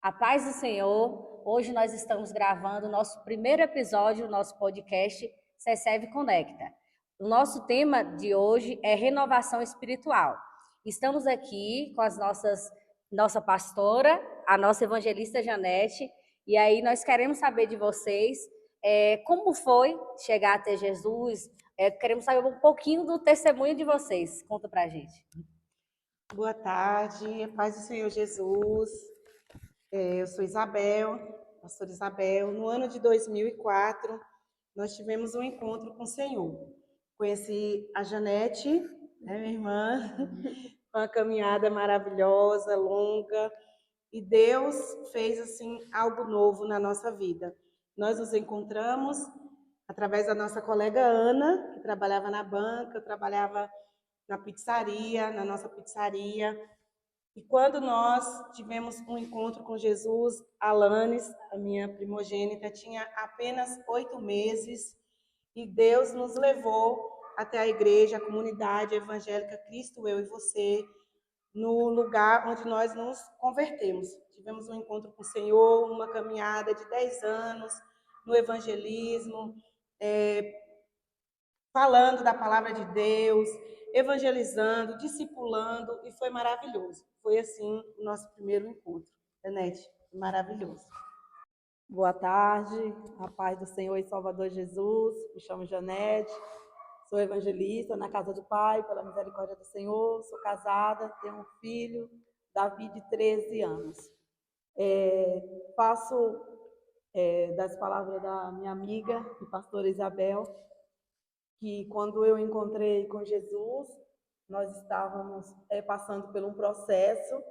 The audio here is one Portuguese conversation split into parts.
A paz do Senhor. Hoje nós estamos gravando o nosso primeiro episódio do nosso podcast CESEV Conecta. O nosso tema de hoje é renovação espiritual. Estamos aqui com nossa pastora, a nossa evangelista Janete, e aí nós queremos saber de vocês como foi chegar até Jesus. Queremos saber um pouquinho do testemunho de vocês. Conta pra gente. Boa tarde, paz do Senhor Jesus. Eu sou Isabel, pastora Isabel. No ano de 2004, nós tivemos um encontro com o Senhor. Conheci a Janete, minha irmã, uma caminhada maravilhosa, longa, e Deus fez assim algo novo na nossa vida. Nós nos encontramos através da nossa colega Ana, que trabalhava na banca, eu trabalhava na nossa pizzaria. E quando nós tivemos um encontro com Jesus, Alanes, a minha primogênita, tinha apenas 8 meses e Deus nos levou até a igreja, a comunidade evangélica Cristo, Eu e Você, no lugar onde nós nos convertemos. Tivemos um encontro com o Senhor, uma caminhada de 10 anos no evangelismo, falando da palavra de Deus, evangelizando, discipulando, e foi maravilhoso. Foi assim o nosso primeiro encontro. Janete, maravilhoso. Boa tarde, a paz do Senhor e Salvador Jesus. Me chamo Janete, sou evangelista na casa do Pai, pela misericórdia do Senhor. Sou casada, tenho um filho, Davi, de 13 anos. Faço das palavras da minha amiga e pastora Isabel, que quando eu encontrei com Jesus, nós estávamos passando por um processo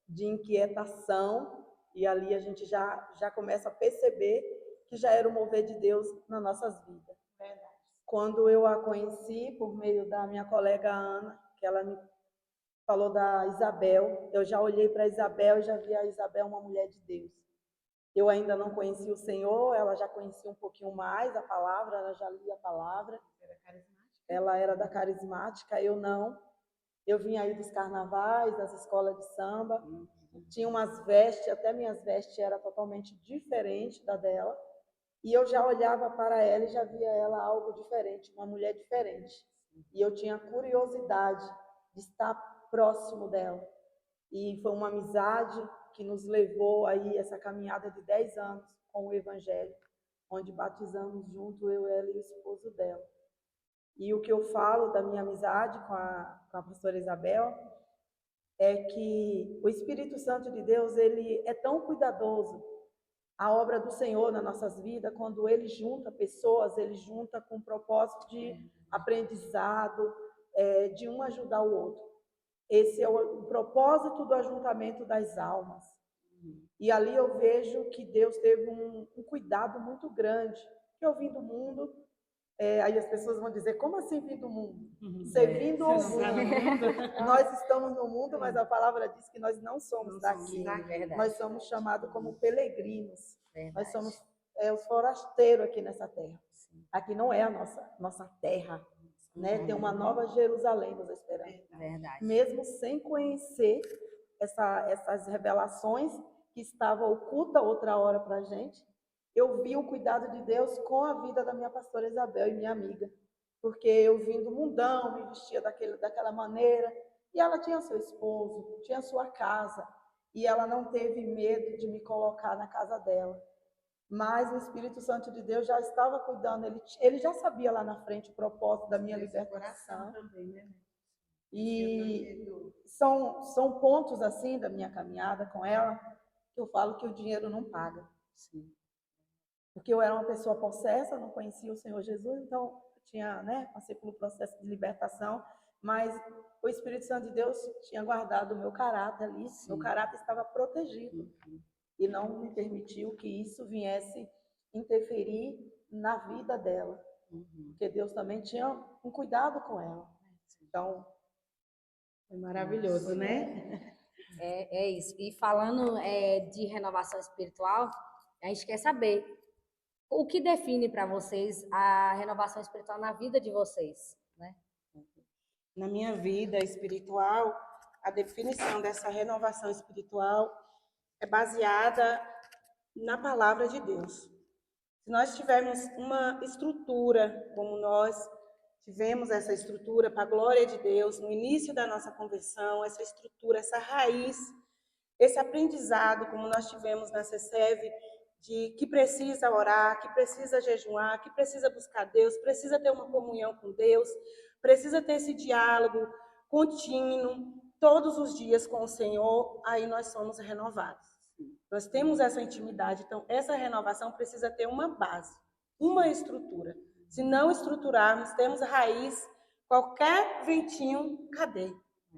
de inquietação, e ali a gente já começa a perceber que já era o mover de Deus nas nossas vidas. Verdade. Quando eu a conheci, por meio da minha colega Ana, que ela me falou da Isabel, eu já olhei para a Isabel e já vi a Isabel uma mulher de Deus. Eu ainda não conhecia o Senhor, ela já conhecia um pouquinho mais a palavra, ela já lia a palavra. Ela era da carismática, eu não. Eu vim aí dos carnavais, das escolas de samba. Tinha umas vestes, até minhas vestes eram totalmente diferentes da dela. E eu já olhava para ela e já via ela algo diferente, uma mulher diferente. E eu tinha curiosidade de estar próximo dela. E foi uma amizade que nos levou aí essa caminhada de 10 anos com o Evangelho, onde batizamos junto, eu, ela e o esposo dela. E o que eu falo da minha amizade com a pastora Isabel é que o Espírito Santo de Deus, ele é tão cuidadoso. A obra do Senhor nas nossas vidas, quando ele junta pessoas, ele junta com propósito de aprendizado, de um ajudar o outro. Esse é o propósito do ajuntamento das almas. E ali eu vejo que Deus teve um cuidado muito grande. Que eu vim do mundo, aí as pessoas vão dizer, como assim vir do mundo? Você vindo ao mundo. Nós estamos no mundo, mas a palavra diz que nós não somos daqui. Nós somos chamados como peregrinos. Verdade. Nós somos os forasteiros aqui nessa terra. Aqui não é a nossa terra. Né? Tem uma nova Jerusalém nos esperando. Verdade. Mesmo sem conhecer essas revelações que estavam ocultas outra hora para a gente, eu vi o cuidado de Deus com a vida da minha pastora Isabel e minha amiga. Porque eu vim do mundão, me vestia daquela maneira, e ela tinha seu esposo, tinha sua casa, e ela não teve medo de me colocar na casa dela. Mas o Espírito Santo de Deus já estava cuidando, ele já sabia lá na frente o propósito da minha libertação. Também, né? E são pontos assim da minha caminhada com ela, que eu falo que o dinheiro não paga. Sim. Porque eu era uma pessoa possessa, não conhecia o Senhor Jesus, então passei pelo processo de libertação, mas o Espírito Santo de Deus tinha guardado o meu caráter ali, meu caráter estava protegido, e não me permitiu que isso viesse interferir na vida dela, porque Deus também tinha um cuidado com ela. Então, foi maravilhoso, né? É isso. E falando de renovação espiritual, a gente quer saber o que define para vocês a renovação espiritual na vida de vocês, né? Na minha vida espiritual, a definição dessa renovação espiritual é baseada na palavra de Deus. Se nós tivermos uma estrutura, como nós tivemos essa estrutura para a glória de Deus, no início da nossa conversão, essa estrutura, essa raiz, esse aprendizado, como nós tivemos na CESEV, de que precisa orar, que precisa jejuar, que precisa buscar Deus, precisa ter uma comunhão com Deus, precisa ter esse diálogo contínuo, todos os dias com o Senhor, aí nós somos renovados. Nós temos essa intimidade, então essa renovação precisa ter uma base, uma estrutura. Se não estruturarmos, temos raiz, qualquer ventinho, cadê?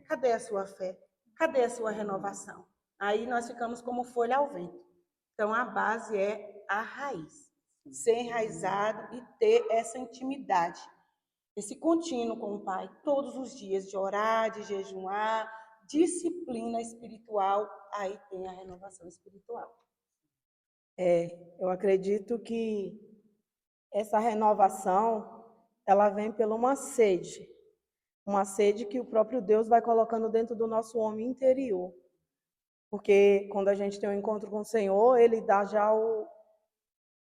Cadê a sua fé? Cadê a sua renovação? Aí nós ficamos como folha ao vento. Então a base é a raiz, ser enraizado e ter essa intimidade, esse contínuo com o Pai, todos os dias, de orar, de jejuar, disciplina espiritual, aí tem a renovação espiritual. Eu acredito que essa renovação, ela vem pela uma sede que o próprio Deus vai colocando dentro do nosso homem interior. Porque quando a gente tem um encontro com o Senhor, ele dá já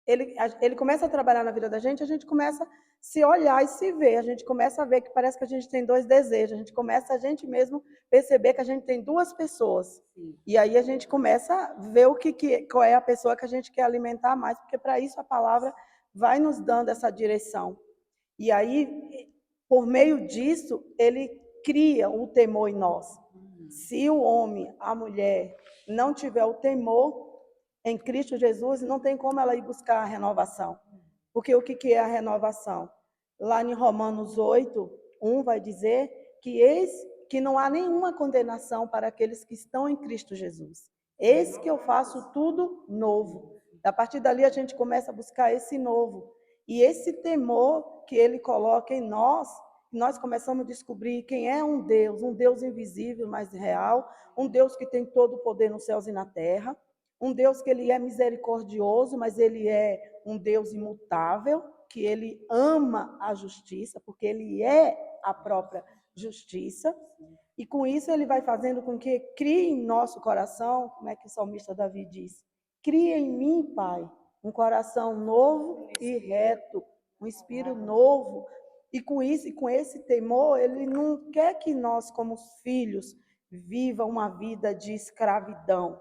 ele começa a trabalhar na vida da gente, a gente começa a se olhar e se ver, a gente começa a ver que parece que a gente tem dois desejos, a gente começa a gente mesmo perceber que a gente tem duas pessoas. Sim. E aí a gente começa a ver qual é a pessoa que a gente quer alimentar mais, porque para isso a palavra vai nos dando essa direção. E aí, por meio disso, ele cria o temor em nós. Se o homem, a mulher, não tiver o temor em Cristo Jesus, não tem como ela ir buscar a renovação. Porque o que é a renovação? Lá em Romanos 8, 1 vai dizer que não há nenhuma condenação para aqueles que estão em Cristo Jesus. Eis que eu faço tudo novo. A partir dali a gente começa a buscar esse novo. E esse temor que ele coloca em nós começamos a descobrir quem é um Deus invisível, mas real, um Deus que tem todo o poder nos céus e na terra, um Deus que ele é misericordioso, mas ele é um Deus imutável, que ele ama a justiça, porque ele é a própria justiça. E com isso ele vai fazendo com que crie em nosso coração, como é que o salmista Davi diz? Cria em mim, Pai, um coração novo e reto, um espírito novo. E com isso, e com esse temor, ele não quer que nós, como filhos, viva uma vida de escravidão,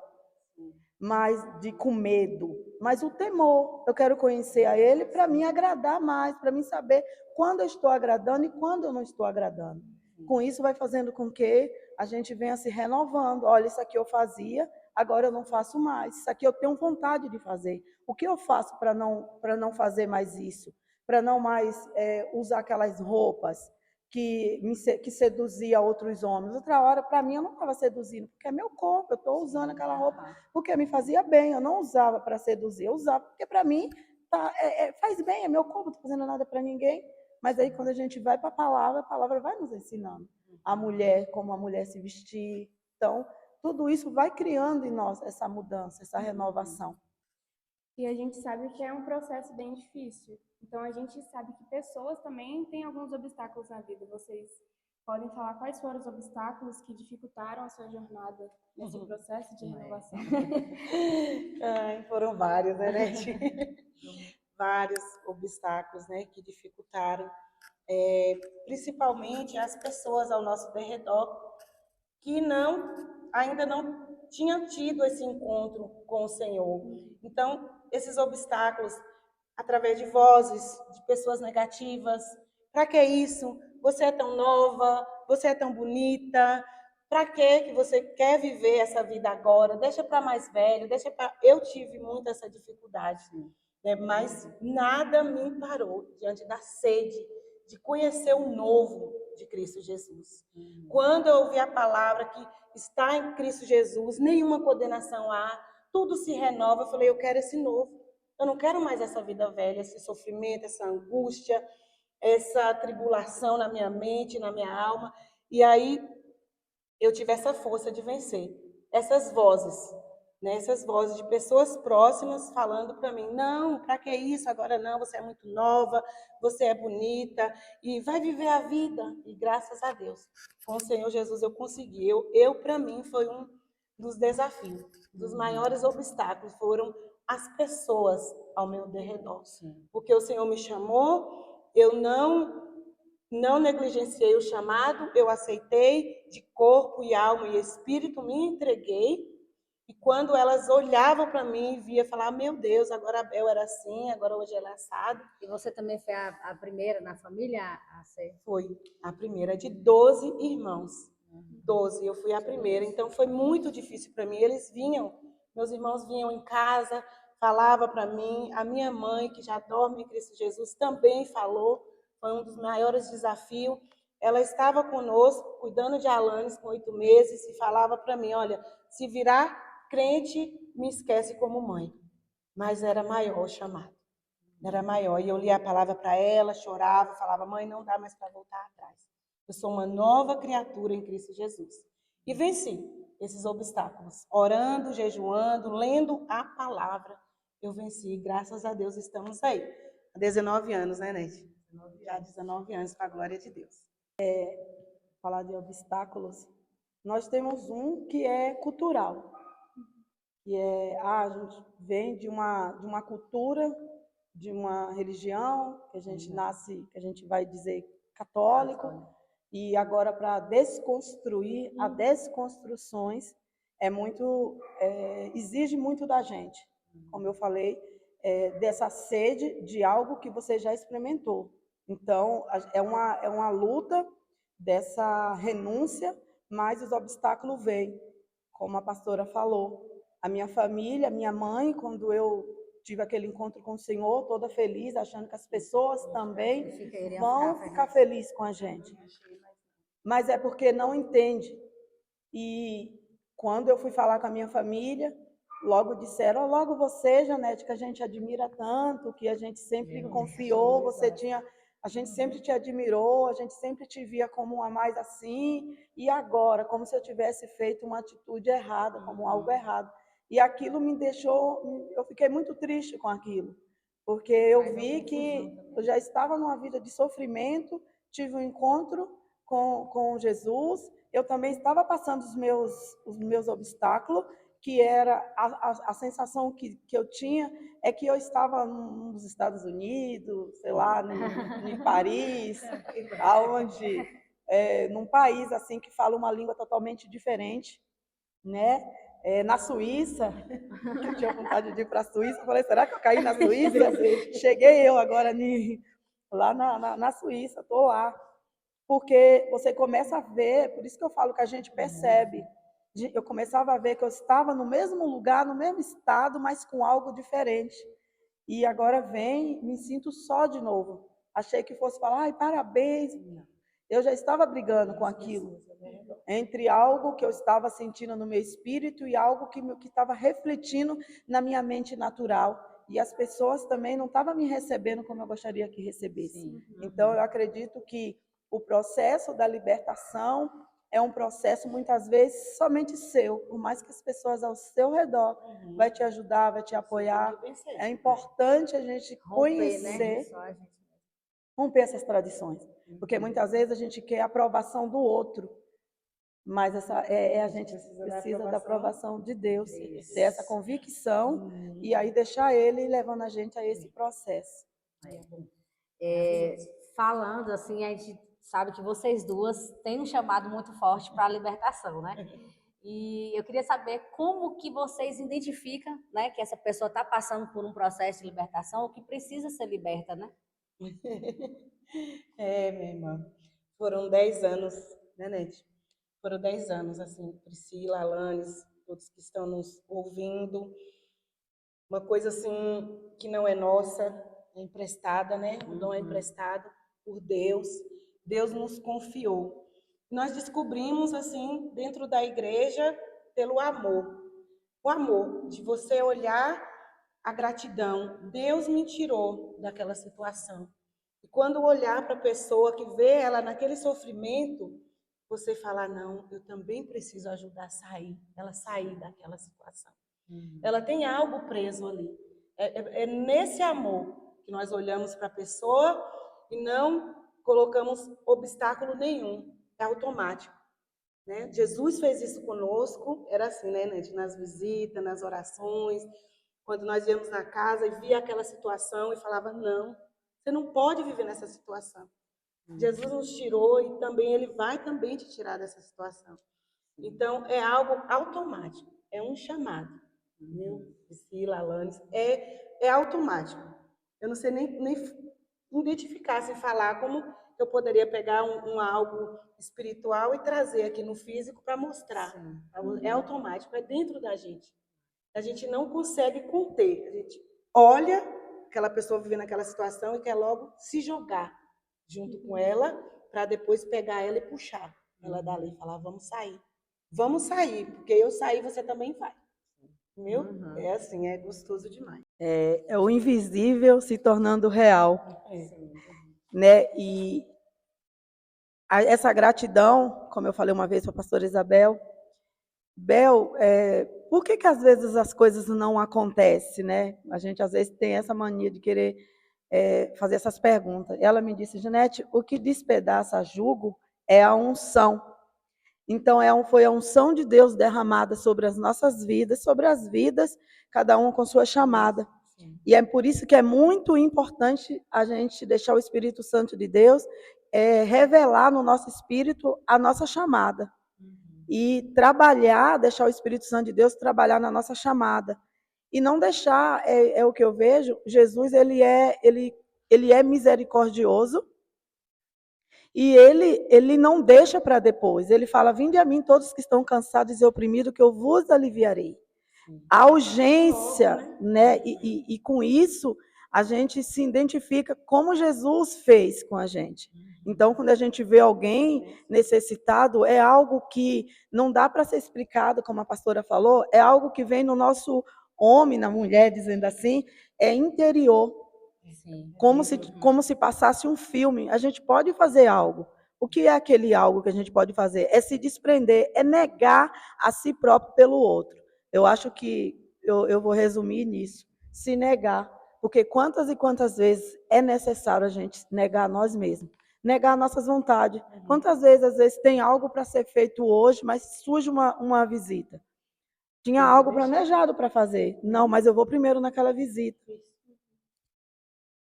mas com medo, mas o temor. Eu quero conhecer a ele para me agradar mais, para mim saber quando eu estou agradando e quando eu não estou agradando. Com isso vai fazendo com que a gente venha se renovando. Olha, isso aqui eu fazia, agora eu não faço mais. Isso aqui eu tenho vontade de fazer. O que eu faço para não fazer mais isso? Para não mais usar aquelas roupas que seduzia outros homens. Outra hora, para mim, eu não estava seduzindo, porque é meu corpo, eu estou usando aquela roupa porque me fazia bem, eu não usava para seduzir, eu usava porque para mim faz bem, é meu corpo, não estou fazendo nada para ninguém. Mas aí, quando a gente vai para a palavra vai nos ensinando. A mulher, como a mulher se vestir. Então, tudo isso vai criando em nós essa mudança, essa renovação. E a gente sabe que é um processo bem difícil. Então, a gente sabe que pessoas também têm alguns obstáculos na vida. Vocês podem falar quais foram os obstáculos que dificultaram a sua jornada nesse processo de renovação? Foram vários, né, Nete? Vários obstáculos, né, que dificultaram. Principalmente as pessoas ao nosso derredor que ainda não tinham tido esse encontro com o Senhor. Então, esses obstáculos, através de vozes, de pessoas negativas. Para que isso? Você é tão nova, você é tão bonita. Para que você quer viver essa vida agora? Deixa para mais velho, deixa para... Eu tive muito essa dificuldade, né? Mas nada me parou diante da sede de conhecer o novo de Cristo Jesus. Quando eu ouvi a palavra que está em Cristo Jesus, nenhuma condenação há, tudo se renova, eu falei, eu quero esse novo. Eu não quero mais essa vida velha, esse sofrimento, essa angústia, essa tribulação na minha mente, na minha alma. E aí eu tive essa força de vencer. Essas vozes, né? Essas vozes de pessoas próximas falando para mim, não, para que isso? Agora não, você é muito nova, você é bonita e vai viver a vida. E graças a Deus, com o Senhor Jesus eu consegui. Eu para mim, foi dos desafios, dos maiores obstáculos foram as pessoas ao meu derredor. Porque o Senhor me chamou, eu não negligenciei o chamado, eu aceitei de corpo e alma e espírito, me entreguei. E quando elas olhavam para mim e via falar, meu Deus, agora a Bel era assim, agora hoje ela é assado. E você também foi a primeira na família a ser? Foi a primeira de 12 irmãos. 12, eu fui a primeira. Então foi muito difícil para mim. Eles vinham, meus irmãos vinham em casa, falava para mim. A minha mãe, que já dorme em Cristo Jesus, também falou. Foi um dos maiores desafios. Ela estava conosco, cuidando de Alanis com 8 meses, e falava para mim, olha, se virar crente, me esquece como mãe. Mas era maior o chamado. Era maior. E eu lia a palavra para ela, chorava, falava, mãe, não dá mais para voltar atrás. Eu sou uma nova criatura em Cristo Jesus. E venci esses obstáculos. Orando, jejuando, lendo a palavra, eu venci. Graças a Deus estamos aí. Há 19 anos, né, Nete? Já 19 anos, para a glória de Deus. Falar de obstáculos, nós temos um que é cultural, que é a gente vem de uma cultura, de uma religião, que a gente nasce, que a gente vai dizer católico, e agora para desconstruir, a desconstruções exige muito da gente, como eu falei, dessa sede de algo que você já experimentou. Então, é uma luta dessa renúncia, mas os obstáculos vêm, como a pastora falou. A minha família, minha mãe, quando eu tive aquele encontro com o Senhor, toda feliz, achando que as pessoas também vão ficar felizes com a gente. Mas é porque não entende. E quando eu fui falar com a minha família, logo disseram, logo você, Janete, que a gente admira tanto, que a gente sempre confiou, a gente sempre te admirou, a gente sempre te via como uma mais assim, e agora, como se eu tivesse feito uma atitude errada, como algo errado. E aquilo me deixou, eu fiquei muito triste com aquilo, porque eu vi que eu já estava numa vida de sofrimento, tive um encontro com Jesus, eu também estava passando os meus obstáculos, que era a sensação que eu tinha é que eu estava nos Estados Unidos, sei lá, em Paris, aonde, num país assim que fala uma língua totalmente diferente, né? Na Suíça, que eu tinha vontade de ir para a Suíça, eu falei, será que eu caí na Suíça? Cheguei eu agora lá na Suíça, estou lá. Porque você começa a ver, por isso que eu falo que a gente percebe. Eu começava a ver que eu estava no mesmo lugar, no mesmo estado, mas com algo diferente. E agora me sinto só de novo. Achei que fosse falar, ai, parabéns. Eu já estava brigando com aquilo. Entre algo que eu estava sentindo no meu espírito e algo que estava refletindo na minha mente natural. E as pessoas também não estavam me recebendo como eu gostaria que recebessem. Então, eu acredito que o processo da libertação é um processo, muitas vezes, somente seu. Por mais que as pessoas ao seu redor vai te ajudar, vai te apoiar. É importante a gente conhecer, romper essas tradições. Porque muitas vezes a gente quer a aprovação do outro. Mas a gente precisa da aprovação de Deus, ter essa convicção e aí deixar Ele levando a gente a esse processo. Falando assim, a gente sabe que vocês duas têm um chamado muito forte para a libertação, né? E eu queria saber como que vocês identificam, né, que essa pessoa está passando por um processo de libertação ou que precisa ser liberta, né? Minha irmã, foram 10 anos, né, Nete? Foram 10 anos, assim, Priscila, Alanis, todos que estão nos ouvindo. Uma coisa, assim, que não é nossa, é emprestada, né? O dom é emprestado por Deus. Deus nos confiou. Nós descobrimos, assim, dentro da igreja, pelo amor. O amor, de você olhar a gratidão. Deus me tirou daquela situação. E quando olhar para a pessoa que vê ela naquele sofrimento, você falar, não, eu também preciso ajudar ela sair daquela situação. Ela tem algo preso ali. É nesse amor que nós olhamos para a pessoa e não colocamos obstáculo nenhum. É automático. né? Jesus fez isso conosco, era assim, né, Nete? Nas visitas, nas orações, quando nós íamos na casa e via aquela situação e falava, não, você não pode viver nessa situação. Jesus nos tirou e também Ele vai também te tirar dessa situação. Então, é algo automático, é um chamado. Viu? Priscila, Alanis, é automático. Eu não sei nem identificar, sem falar como eu poderia pegar algo espiritual e trazer aqui no físico para mostrar. É automático, é dentro da gente. A gente não consegue conter. A gente olha aquela pessoa vivendo aquela situação e quer logo se jogar junto com ela para depois pegar ela e puxar ela dali e falar, vamos sair. Vamos sair, porque eu sair, você também vai. Viu? É assim, é gostoso demais. É o invisível se tornando real. Né? E essa gratidão, como eu falei uma vez para a pastora Isabel, por que às vezes as coisas não acontecem, né? A gente às vezes tem essa mania de querer fazer essas perguntas. Ela me disse, Janete, o que despedaça jugo é a unção. Então, foi a unção de Deus derramada sobre as nossas vidas, sobre as vidas, cada um com sua chamada. E é por isso que é muito importante a gente deixar o Espírito Santo de Deus revelar no nosso espírito a nossa chamada. E trabalhar, deixar o Espírito Santo de Deus trabalhar na nossa chamada. E não deixar, é o que eu vejo, Jesus, ele é misericordioso, e ele não deixa para depois. Ele fala, vinde a mim todos que estão cansados e oprimidos, que eu vos aliviarei. A urgência, né? E com isso, a gente se identifica como Jesus fez com a gente. Então, quando a gente vê alguém necessitado, é algo que não dá para ser explicado, como a pastora falou, é algo que vem no nosso homem, na mulher, dizendo assim, é interior. Como se passasse um filme. A gente pode fazer algo. O que é aquele algo que a gente pode fazer? É se desprender, é negar a si próprio pelo outro. Eu acho que eu vou resumir nisso. Se negar. Porque quantas e quantas vezes é necessário a gente negar a nós mesmos? Negar nossas vontades. Quantas vezes, às vezes, tem algo para ser feito hoje, mas surge uma visita. Tinha algo planejado para fazer. Não, mas eu vou primeiro naquela visita.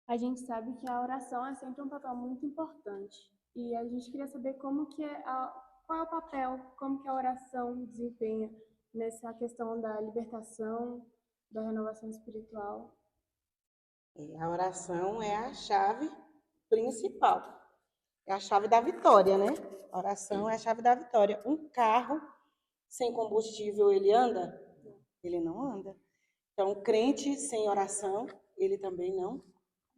A gente sabe que a oração é sempre um papel muito importante. E a gente queria saber qual é o papel, como que a oração desempenha nessa questão da libertação, da renovação espiritual. A oração é a chave principal. É a chave da vitória, né? A oração é a chave da vitória. Um carro sem combustível, ele anda? Ele não anda. Então, crente sem oração, ele também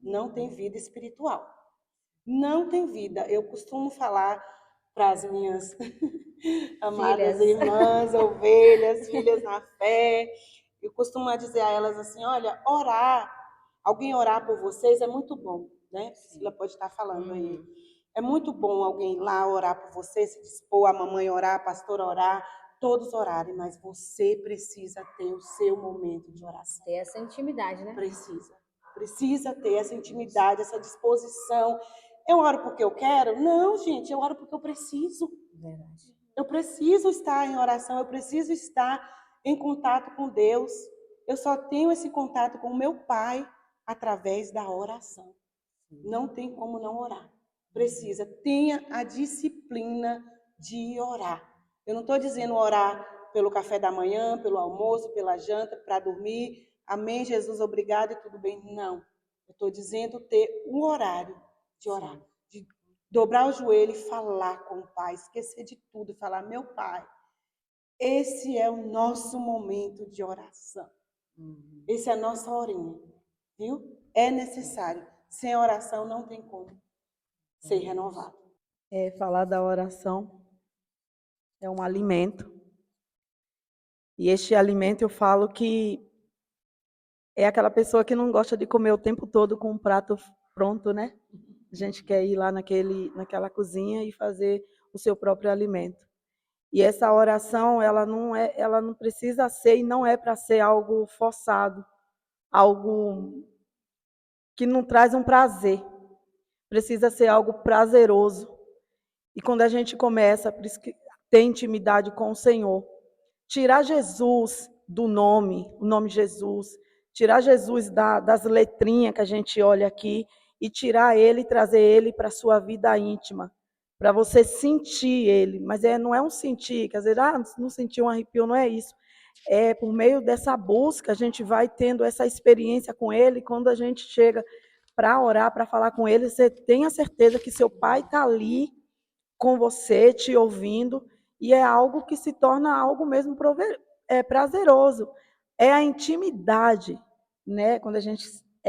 não tem vida espiritual. Não tem vida. Eu costumo falar para as minhas amadas irmãs, ovelhas, filhas na fé, eu costumo dizer a elas assim, olha, alguém orar por vocês é muito bom, né? Priscila pode estar falando aí. É muito bom alguém lá orar por você, se dispor, a mamãe orar, a pastora orar, todos orarem, mas você precisa ter o seu momento de oração. Ter essa intimidade, né? Precisa ter essa intimidade, essa disposição. Eu oro porque eu quero? Não, gente, eu oro porque eu preciso. Verdade. Eu preciso estar em oração, eu preciso estar em contato com Deus. Eu só tenho esse contato com o meu Pai através da oração. Não tem como não orar. Precisa, tenha a disciplina de orar. Eu não estou dizendo orar pelo café da manhã, pelo almoço, pela janta, para dormir. Amém, Jesus, obrigado e tudo bem. Não. Eu estou dizendo ter um horário de orar. De dobrar o joelho e falar com o Pai. Esquecer de tudo e falar, meu Pai, esse é o nosso momento de oração. Esse é a nossa horinha. Viu? É necessário. Sem oração não tem como ser renovado. Falar da oração é um alimento. E este alimento eu falo que é aquela pessoa que não gosta de comer o tempo todo com um prato pronto, né? A gente quer ir lá naquela cozinha e fazer o seu próprio alimento. E essa oração, ela não precisa ser e não é para ser algo forçado, algo que não traz um prazer. Precisa ser algo prazeroso. E quando a gente começa, por isso que ter intimidade com o Senhor. Tirar Jesus do nome, o nome Jesus, tirar Jesus das letrinhas que a gente olha aqui e tirar ele e trazer ele para a sua vida íntima, para você sentir ele. Mas não é um sentir, quer dizer, não sentir um arrepio, não é isso. É por meio dessa busca, a gente vai tendo essa experiência com ele. Quando a gente chega para orar, para falar com ele, você tem a certeza que seu pai está ali com você, te ouvindo, e é algo que se torna algo mesmo prazeroso. É a intimidade, né? Quando a gente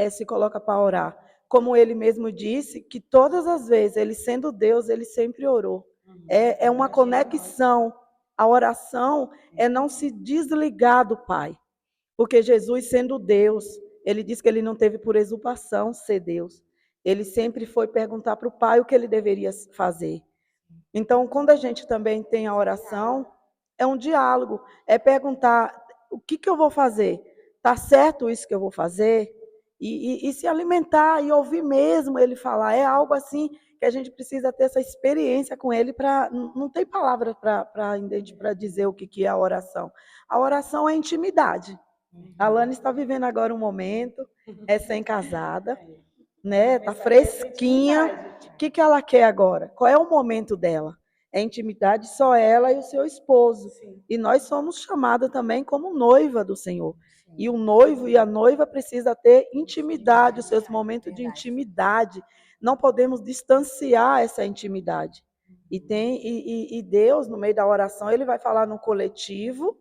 se coloca para orar. Como ele mesmo disse, que todas as vezes, ele sendo Deus, ele sempre orou. É uma conexão. A oração é não se desligar do Pai. Porque Jesus, sendo Deus, ele disse que ele não teve por usurpação ser Deus. Ele sempre foi perguntar para o Pai o que ele deveria fazer. Então, quando a gente também tem a oração, é um diálogo, é perguntar o que eu vou fazer? Está certo isso que eu vou fazer? E se alimentar e ouvir mesmo ele falar. É algo assim que a gente precisa ter essa experiência com ele. Não tem palavra para dizer o que é a oração. A oração é intimidade. A Alane está vivendo agora um momento, é recém-casada, né? Está fresquinha. O que ela quer agora? Qual é o momento dela? É intimidade só ela e o seu esposo. Sim. E nós somos chamadas também como noiva do Senhor. Sim. E o noivo e a noiva precisam ter intimidade, os seus momentos de intimidade. Não podemos distanciar essa intimidade. E Deus, no meio da oração, ele vai falar no coletivo,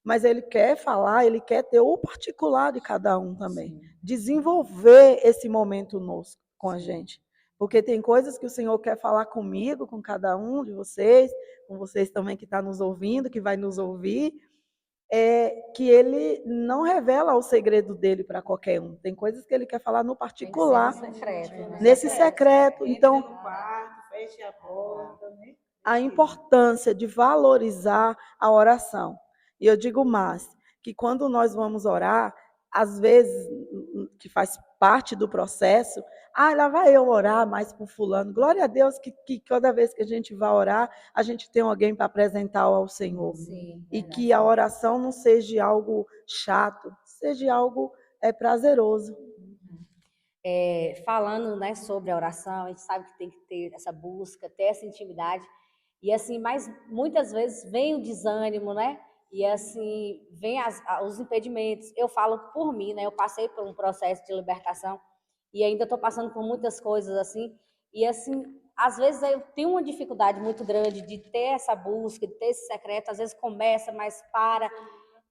mas ele quer falar, ele quer ter o particular de cada um também. Sim. Desenvolver esse momento com a gente. Porque tem coisas que o Senhor quer falar comigo, com cada um de vocês, com vocês também que estão nos ouvindo, que vai nos ouvir, que ele não revela o segredo dele para qualquer um. Tem coisas que ele quer falar no particular. Tem que ser no secreto, né? Nesse secreto. Então, entre no quarto, feche a porta, né? A importância de valorizar a oração. E eu digo mais, que quando nós vamos orar, às vezes, que faz parte do processo, lá vai eu orar mais por fulano. Glória a Deus que toda vez que a gente vai orar, a gente tem alguém para apresentar ao Senhor. Sim, e que a oração não seja algo chato, seja algo prazeroso. Falando, né, sobre a oração, a gente sabe que tem que ter essa busca, ter essa intimidade. E assim, mas muitas vezes vem o desânimo, né? E assim, vem os impedimentos. Eu falo por mim, né? Eu passei por um processo de libertação e ainda estou passando por muitas coisas assim. E assim, às vezes eu tenho uma dificuldade muito grande de ter essa busca, de ter esse secreto. Às vezes começa, mas para,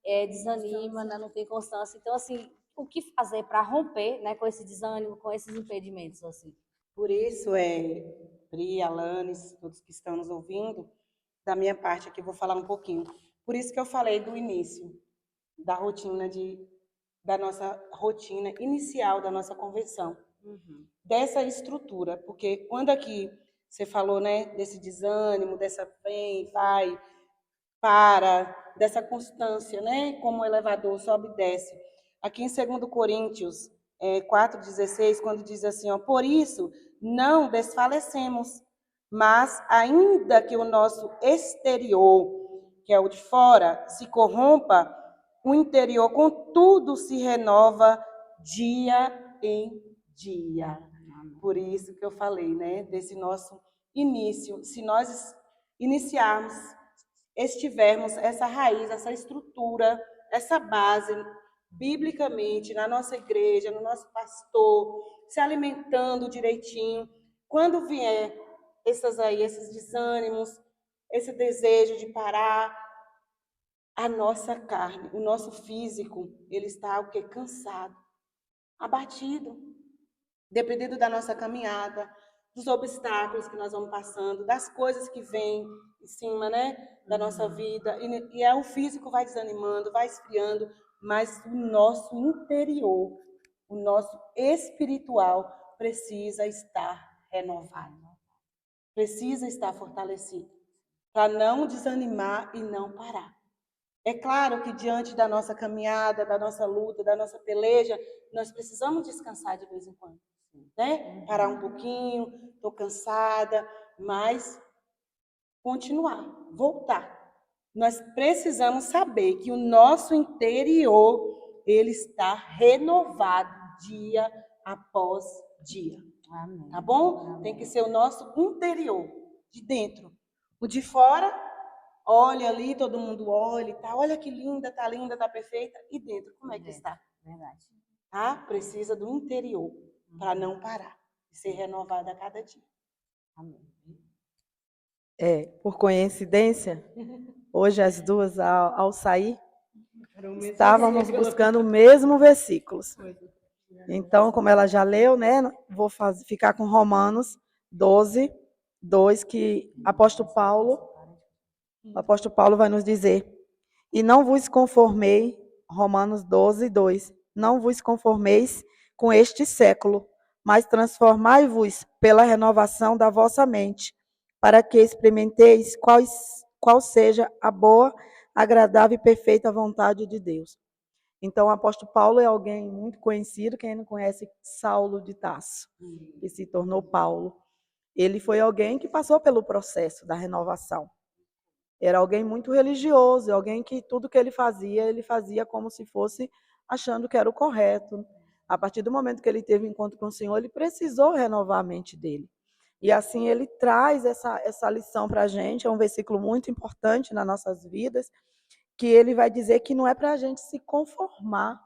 desanima, né? Não tem constância. Então, assim, o que fazer para romper, né, com esse desânimo, com esses impedimentos, assim? Por isso, Pri, Alanes, todos que estão nos ouvindo, da minha parte aqui, vou falar um pouquinho. Por isso que eu falei do início, da nossa rotina inicial da nossa conversão. Dessa estrutura, porque quando aqui você falou, né, desse desânimo, dessa vem, vai, para, dessa constância, né, como o elevador sobe e desce. Aqui em 2 Coríntios 4,16, quando diz assim, por isso não desfalecemos, mas ainda que o nosso exterior, que é o de fora, se corrompa, o interior, contudo, se renova dia em dia. Por isso que eu falei, né, desse nosso início. Se nós iniciarmos, estivermos essa raiz, essa estrutura, essa base, biblicamente, na nossa igreja, no nosso pastor, se alimentando direitinho, quando vier esses desânimos, esse desejo de parar, a nossa carne, o nosso físico, ele está o quê? Cansado, abatido, dependendo da nossa caminhada, dos obstáculos que nós vamos passando, das coisas que vêm em cima, né, da nossa vida. E o físico vai desanimando, vai esfriando, mas o nosso interior, o nosso espiritual precisa estar renovado. Precisa estar fortalecido, para não desanimar e não parar. É claro que diante da nossa caminhada, da nossa luta, da nossa peleja, nós precisamos descansar de vez em quando, né? Parar um pouquinho, estou cansada, mas continuar, voltar. Nós precisamos saber que o nosso interior, ele está renovado dia após dia. Amém. Tá bom? Tem que ser o nosso interior, de dentro. O de fora, olha ali, todo mundo olha e tá, olha que linda, tá perfeita. E dentro, como é que está? Verdade. Tá? Precisa do interior para não parar e ser renovado a cada dia. Amém. Por coincidência, hoje as duas, ao sair, estávamos buscando o mesmo versículos. Então, como ela já leu, né, vou ficar com Romanos 12, 2, que o apóstolo Paulo vai nos dizer: e não vos conformei, Romanos 12, 2, não vos conformeis com este século, mas transformai-vos pela renovação da vossa mente, para que experimenteis qual seja a boa, agradável e perfeita vontade de Deus. Então, o apóstolo Paulo é alguém muito conhecido, quem não conhece Saulo de Tarso, que se tornou Paulo. Ele foi alguém que passou pelo processo da renovação. Era alguém muito religioso, alguém que tudo que ele fazia como se fosse achando que era o correto. A partir do momento que ele teve encontro com o Senhor, ele precisou renovar a mente dele. E assim ele traz essa lição para a gente, é um versículo muito importante nas nossas vidas, que ele vai dizer que não é para a gente se conformar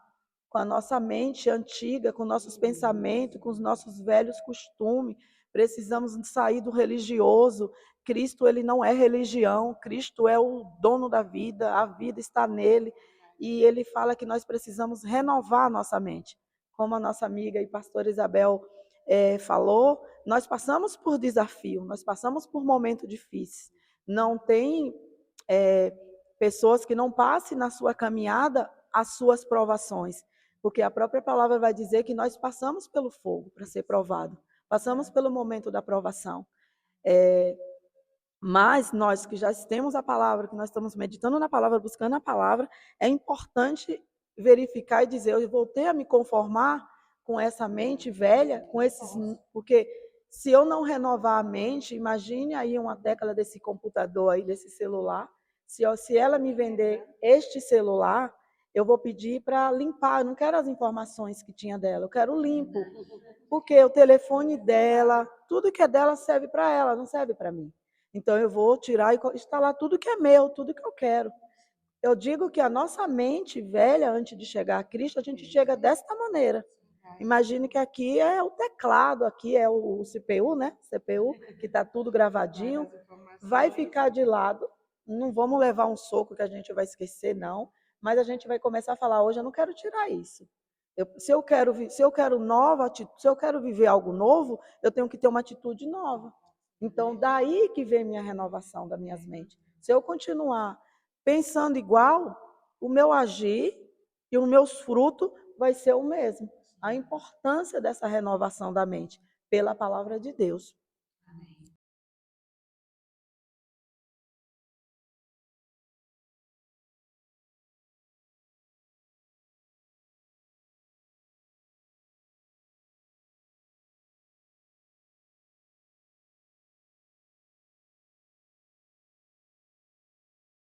com a nossa mente antiga, com nossos pensamentos, com os nossos velhos costumes. Precisamos sair do religioso. Cristo, ele não é religião, Cristo é o dono da vida, a vida está nele. E ele fala que nós precisamos renovar a nossa mente. Como a nossa amiga e pastora Isabel falou, nós passamos por desafio, nós passamos por momentos difíceis. Não tem pessoas que não passem na sua caminhada as suas provações, porque a própria palavra vai dizer que nós passamos pelo fogo para ser provado, passamos pelo momento da provação. Mas nós que já temos a palavra, que nós estamos meditando na palavra, buscando a palavra, é importante verificar e dizer: eu voltei a me conformar com essa mente velha, porque se eu não renovar a mente, imagine aí uma tecla desse computador aí, desse celular. Se ela me vender este celular, eu vou pedir para limpar. Eu não quero as informações que tinha dela, eu quero limpo. Porque o telefone dela, tudo que é dela serve para ela, não serve para mim. Então eu vou tirar e instalar tudo que é meu, tudo que eu quero. Eu digo que a nossa mente velha, antes de chegar a Cristo, a gente chega desta maneira. Imagine que aqui é o teclado, aqui é o CPU, né? CPU, que está tudo gravadinho. Vai ficar de lado. Não vamos levar um soco que a gente vai esquecer, não. Mas a gente vai começar a falar: hoje eu não quero tirar isso. Se eu quero viver algo novo, eu tenho que ter uma atitude nova. Então, daí que vem minha renovação das minhas mentes. Se eu continuar pensando igual, o meu agir e os meus frutos vai ser o mesmo. A importância dessa renovação da mente pela palavra de Deus.